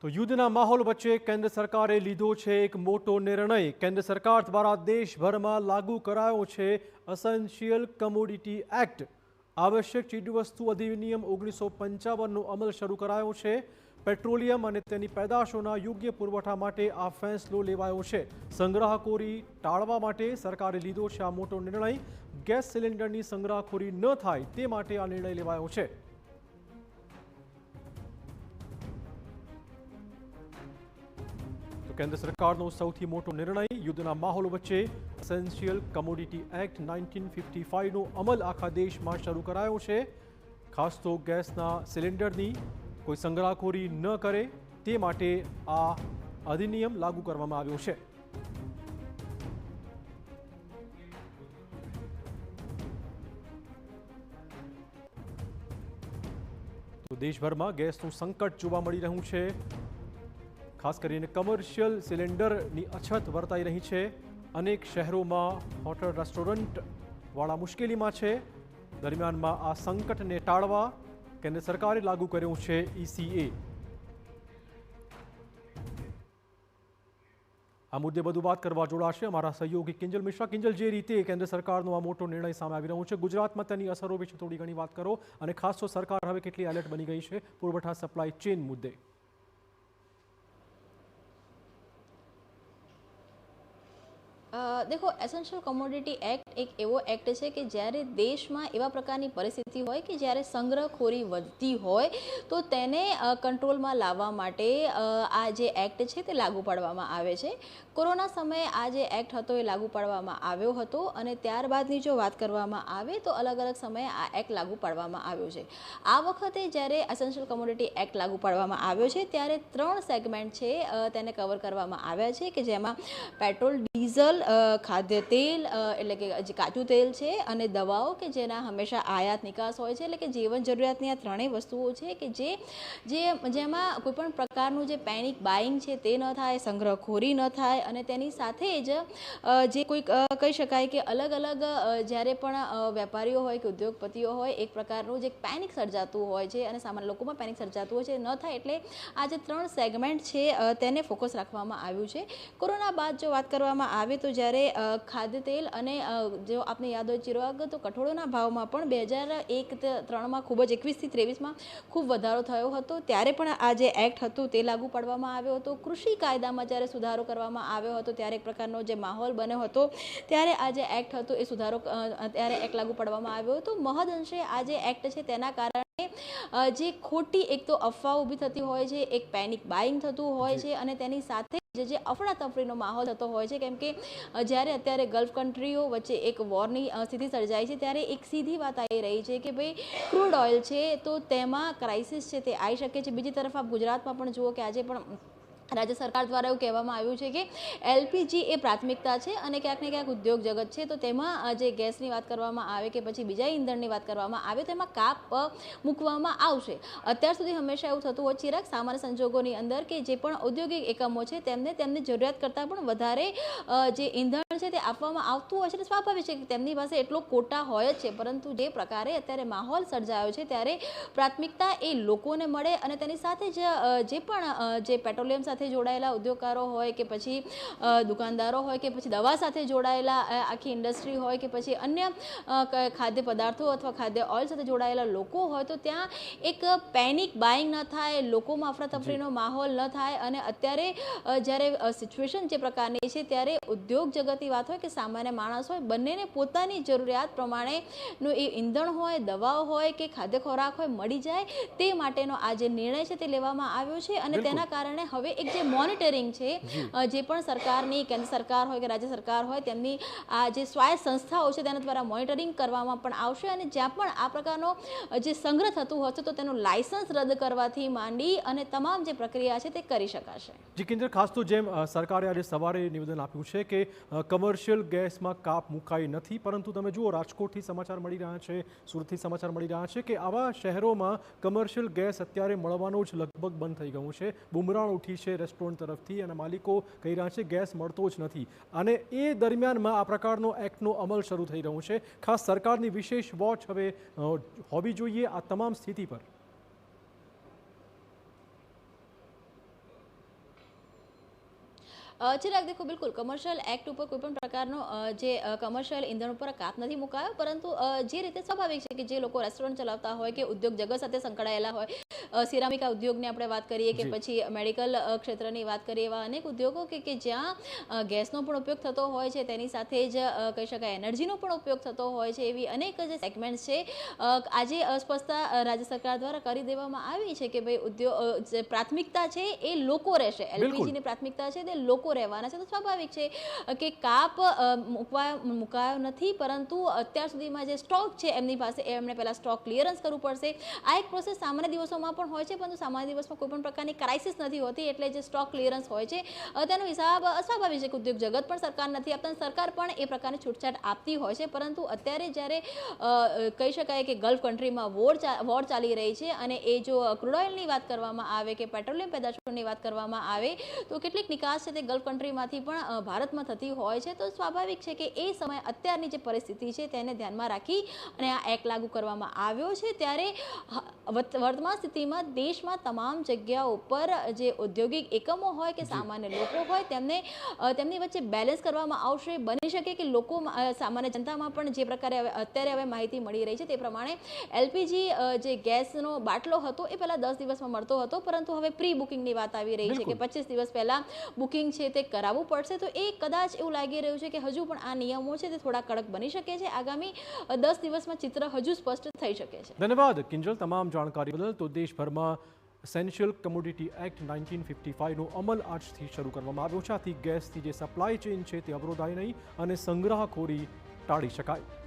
તો યુદ્ધના માહોલ વચ્ચે કેન્દ્ર સરકારે લીધો છે એક મોટો નિર્ણય। કેન્દ્ર સરકાર દ્વારા દેશભરમાં લાગુ કરાયો છે એસેન્શિયલ કમોડિટી એક્ટ। આવશ્યક ચીજવસ્તુ અધિનિયમ 1955નો અમલ શરૂ કરાયો છે। પેટ્રોલિયમ અને તેની પેદાશોના યોગ્ય પુરવઠા માટે આ ફેસલો લેવાયો છે। સંગ્રહખોરી ટાળવા માટે સરકારે લીધો છે આ મોટો નિર્ણય। ગેસ સિલિન્ડરની સંગ્રહખોરી ન થાય તે માટે આ નિર્ણય લેવાયો છે। કેન્દ્ર સરકારનો સૌથી મોટો નિર્ણય યુદ્ધના માહોલ વચ્ચે એસેન્શિયલ કમોડિટી એક્ટ 1955નો અમલ આખા દેશમાં શરૂ કરાયો છે। ખાસ તો ગેસના સિલિન્ડરની કોઈ સંગ્રહખોરી ન કરે તે માટે આ અધિનિયમ લાગુ કરવામાં આવ્યો છે। તો દેશભરમાં ગેસનું સંકટ જોવા મળી રહ્યું છે। ખાસ કરીને કમર્શિયલ સિલિન્ડરની અછત વર્તાઈ રહી છે। અનેક શહેરોમાં હોટલ રેસ્ટોરન્ટવાળા મુશ્કેલીમાં છે। દરમિયાનમાં આ સંકટને ટાળવા કેન્દ્ર સરકારે લાગુ કર્યું છે ECA। આ મુદ્દે વધુ વાત કરવા જોડાશે અમારા સહયોગી કિંજલ મિશ્રા। કિંજલ, જે રીતે કેન્દ્ર સરકારનો આ મોટો નિર્ણય સામે આવી રહ્યો છે, ગુજરાતમાં તેની અસરો વિશે થોડી ઘણી વાત કરો અને ખાસ તો સરકાર હવે કેટલી એલર્ટ બની ગઈ છે પુરવઠા સપ્લાય ચેન મુદ્દે। देखो, एसेंशियल कमोडिटी एक्ट एक एवो एक्ट है कि જ્યારે દેશમાં એવા પ્રકારની પરિસ્થિતિ હોય કે જ્યારે સંગ્રહખોરી વધતી હોય તો તેને કંટ્રોલમાં લાવવા માટે આ જે એક્ટ છે તે લાગુ પાડવામાં આવે છે। કોરોના સમયે આ જે એક્ટ હતો એ લાગુ પાડવામાં આવ્યો હતો અને ત્યારબાદની જો વાત કરવામાં આવે તો અલગ અલગ સમયે આ એક્ટ લાગુ પાડવામાં આવ્યો છે। આ વખતે જ્યારે એસેન્શિયલ કમોડિટી એક્ટ લાગુ પાડવામાં આવ્યો છે ત્યારે 3 સેગમેન્ટ છે તેને કવર કરવામાં આવ્યા છે કે જેમાં પેટ્રોલ, ડીઝલ, ખાદ્ય તેલ એટલે કે જે કાચું તેલ છે અને દવાઓ કે જેના હંમેશા આયાત નિકાસ હોય છે, એટલે કે જીવન જરૂરિયાતની આ ત્રણેય વસ્તુઓ છે કે જેમાં કોઈપણ પ્રકારનું જે પેનિક બાઇંગ છે તે ન થાય, સંગ્રહખોરી ન થાય અને તેની સાથે જ જે કોઈ કહી શકાય કે અલગ અલગ જ્યારે પણ વેપારીઓ હોય કે ઉદ્યોગપતિઓ હોય એક પ્રકારનું જે પેનિક સર્જાતું હોય છે અને સામાન્ય લોકોમાં પેનિક સર્જાતું હોય છે ન થાય, એટલે આ જે 3 સેગમેન્ટ છે તેને ફોકસ રાખવામાં આવ્યું છે। કોરોના બાદ જો વાત કરવામાં આવે તો જ્યારે ખાદ્ય તેલ અને જો આપને યાદ હોય ચિરાગ, તો કઠોળોના ભાવમાં પણ 2001-3માં ખૂબ જ 21-23માં ખૂબ વધારો થયો હતો, ત્યારે પણ આ જે એક્ટ હતું તે લાગુ પાડવામાં આવ્યો હતો। કૃષિ કાયદામાં જ્યારે સુધારો કરવામાં આવ્યો હતો ત્યારે એક પ્રકારનો જે માહોલ બન્યો હતો ત્યારે આ જે એક્ટ હતો એ સુધારો ત્યારે એક્ટ લાગુ પાડવામાં આવ્યો હતો। મહદઅંશે આ જે એક્ટ છે તેના કારણે જે ખોટી એક તો અફવાઓ ઊભી થતી હોય છે, એક પેનિક બાઇંગ થતું હોય છે અને તેની સાથે જે અફડાતફડીનો માહોલ થતો હોય છે, કેમ કે જ્યારે અત્યારે ગલ્ફ કન્ટ્રીઓ વચ્ચે એક વોરની સ્થિતિ સર્જાઈ છે ત્યારે એક સીધી વાત આવી રહી છે કે ભાઈ ક્રૂડ ઓઇલ છે તો તેમાં ક્રાઇસિસ છે તે આવી શકે છે। બીજી તરફ આપ ગુજરાતમાં પણ જુઓ કે આજે પણ રાજ્ય સરકાર દ્વારા એવું કહેવામાં આવ્યું છે કે એલપીજી એ પ્રાથમિકતા છે અને ક્યાંક ને ક્યાંક ઉદ્યોગ જગત છે તો તેમાં જે ગેસની વાત કરવામાં આવે કે પછી બીજા ઈંધણની વાત કરવામાં આવે તો એમાં કાપ મૂકવામાં આવશે। અત્યાર સુધી હંમેશા એવું થતું હોય ચિરાગ સામાન્ય સંજોગોની અંદર કે જે પણ ઔદ્યોગિક એકમો છે તેમને તેમની જરૂરિયાત કરતાં પણ વધારે જે ઈંધણ છે તે આપવામાં આવતું હોય છે। સ્વાભાવિક છે કે તેમની પાસે એટલો કોટા હોય જ છે, પરંતુ જે પ્રકારે અત્યારે માહોલ સર્જાયો છે ત્યારે પ્રાથમિકતા એ લોકોને મળે અને તેની સાથે જ જે પણ જે પેટ્રોલિયમ સાથે જોડાયેલા ઉદ્યોગકારો હોય કે પછી દુકાનદારો હોય કે પછી દવા સાથે જોડાયેલા આખી ઇન્ડસ્ટ્રી હોય કે પછી અન્ય ખાદ્ય પદાર્થો અથવા ખાદ્ય ઓઇલ સાથે જોડાયેલા લોકો હોય તો ત્યાં એક પેનિક બાઇંગ ન થાય, લોકોમાં અફરાતફરીનો માહોલ ન થાય અને અત્યારે જ્યારે સિચ્યુએશન જે પ્રકારની છે ત્યારે ઉદ્યોગ જગતની વાત હોય કે સામાન્ય માણસ હોય, બંનેને પોતાની જરૂરિયાત પ્રમાણેનું એ ઈંધણ હોય, દવાઓ હોય કે ખાદ્ય ખોરાક હોય મળી જાય તે માટેનો આ જે નિર્ણય છે તે લેવામાં આવ્યો છે અને તેના કારણે હવે એક જે મોનિટરિંગ છે જે પણ સરકારની કેન્દ્ર સરકાર હોય કે રાજ્ય સરકાર હોય તેમની આ જે સ્વાયત્ત સંસ્થાઓ છે તેના દ્વારા મોનિટરિંગ કરવામાં પણ આવશે અને જ્યાં પણ આ પ્રકારનો જે સંગ્રહ થતું હશે તો તેનું લાયસન્સ રદ કરવાથી માંડી અને તમામ જે પ્રક્રિયા છે તે કરી શકાશે। જી કેન્દ્ર, ખાસ તો જેમ સરકારે આજે સવારે નિવેદન આપ્યું છે કે કમર્શિયલ ગેસમાં કાપ મુકાઈ નથી, પરંતુ તમે જુઓ રાજકોટથી સમાચાર મળી રહ્યા છે, સુરતથી સમાચાર મળી રહ્યા છે કે આવા શહેરોમાં કમર્શિયલ ગેસ અત્યારે મળવાનું જ લગભગ બંધ થઈ ગયું છે। બુમરાણ ઉઠી છે રેસ્ટોરન્ટ તરફથી અને માલિકો કહી રહ્યા છે ગેસ મળતો જ નથી અને એ દરમિયાનમાં આ પ્રકારનો એક્ટનો અમલ શરૂ થઈ રહ્યો છે। ખાસ સરકારની વિશેષ વોચ હવે હોવી જોઈએ આ તમામ સ્થિતિ પર। ચિરાગ દેખો, બિલકુલ કમર્શિયલ એક્ટ ઉપર કોઈ પણ પ્રકારનો જે કમર્શિયલ ઇંધણ ઉપર કાપ નથી મુકાયો, પરંતુ જે રીતે સ્વાભાવિક છે કે જે લોકો રેસ્ટોરન્ટ ચલાવતા હોય કે ઉદ્યોગ જગત સાથે સંકળાયેલા હોય, સિરામિકા ઉદ્યોગની આપણે વાત કરીએ કે પછી મેડિકલ ક્ષેત્રની વાત કરીએ, એવા અનેક ઉદ્યોગો કે જ્યાં ગેસનો પણ ઉપયોગ થતો હોય છે, તેની સાથે જ કહી શકાય એનર્જીનો પણ ઉપયોગ થતો હોય છે, એવી અનેક જે સેગમેન્ટ્સ છે આજે અસ્પષ્ટતા રાજ્ય સરકાર દ્વારા કરી દેવામાં આવી છે કે ભાઈ ઉદ્યોગ જે પ્રાથમિકતા છે એ લોકો રહેશે, એલપીજીની પ્રાથમિકતા છે તે લોકો રહેવાના છે. તો સ્વાભાવિક છે કે કાપ મુકાયો નથી, પરંતુ અત્યાર સુધીમાં જે સ્ટોક છે એમની પાસે એમણે પહેલા સ્ટોક ક્લિયરન્સ કરવું પડશે. આ એક પ્રોસેસ સામાન્ય દિવસોમાં પણ હોય છે, પરંતુ સામાન્ય દિવસમાં કોઈ પણ પ્રકારની ક્રાઇસિસ નથી હોતી, એટલે જે સ્ટોક ક્લિયરન્સ હોય છે તેનો હિસાબ સ્વાભાવિક છે કે ઉદ્યોગ જગત પણ સરકાર નથી આપતા, સરકાર પણ એ પ્રકારની છૂટછાટ આપતી હોય છે. પરંતુ અત્યારે જ્યારે કહી શકાય કે ગલ્ફ કન્ટ્રીમાં વોર ચાલી રહી છે અને એ જો ક્રૂડ ઓઇલની વાત કરવામાં આવે કે પેટ્રોલિયમ પેદાશોની વાત કરવામાં આવે તો કેટલીક નિકાસ છે તે ગલ્ફ કન્ટ્રીમાંથી પણ ભારતમાં થતી હોય છે. તો સ્વાભાવિક છે કે એ સમય અત્યારની જે પરિસ્થિતિ છે તેને ધ્યાનમાં રાખી અને આ એક્ટ લાગુ કરવામાં આવ્યો છે. ત્યારે વર્તમાન સ્થિતિમાં દેશમાં તમામ જગ્યાઓ પર જે ઔદ્યોગિક એકમો હોય કે સામાન્ય લોકો હોય તેમની વચ્ચે બેલેન્સ કરવામાં આવશે. બની શકે કે લોકો સામાન્ય જનતામાં પણ જે પ્રકારે અત્યારે હવે માહિતી મળી રહી છે તે પ્રમાણે એલપીજી જે ગેસનો બાટલો હતો એ પહેલા 10 દિવસમાં મળતો હતો, પરંતુ હવે પ્રી બુકિંગની વાત આવી રહી છે કે 25 દિવસ પહેલા બુકિંગ છે તે કરાવવું પડશે. તો એ કદાચ એવું લાગી રહ્યું છે કે હજુ પણ આ નિયમો છે તે થોડા કડક બની શકે છે. આગામી 10 દિવસમાં ચિત્ર હજુ સ્પષ્ટ થઈ શકે છે. ધન્યવાદ કિંજલ તમામ જાણકારી બદલ. તો દેશભરમાં એસેન્શિયલ કમોડિટી એક્ટ 1955નો અમલ આજથી શરૂ કરવામાં આવ્યો છે. આથી ગેસની જે સપ્લાય ચેઇન છે તે અવરોધાય નહીં અને સંગ્રહખોરી ટાળી શકાય.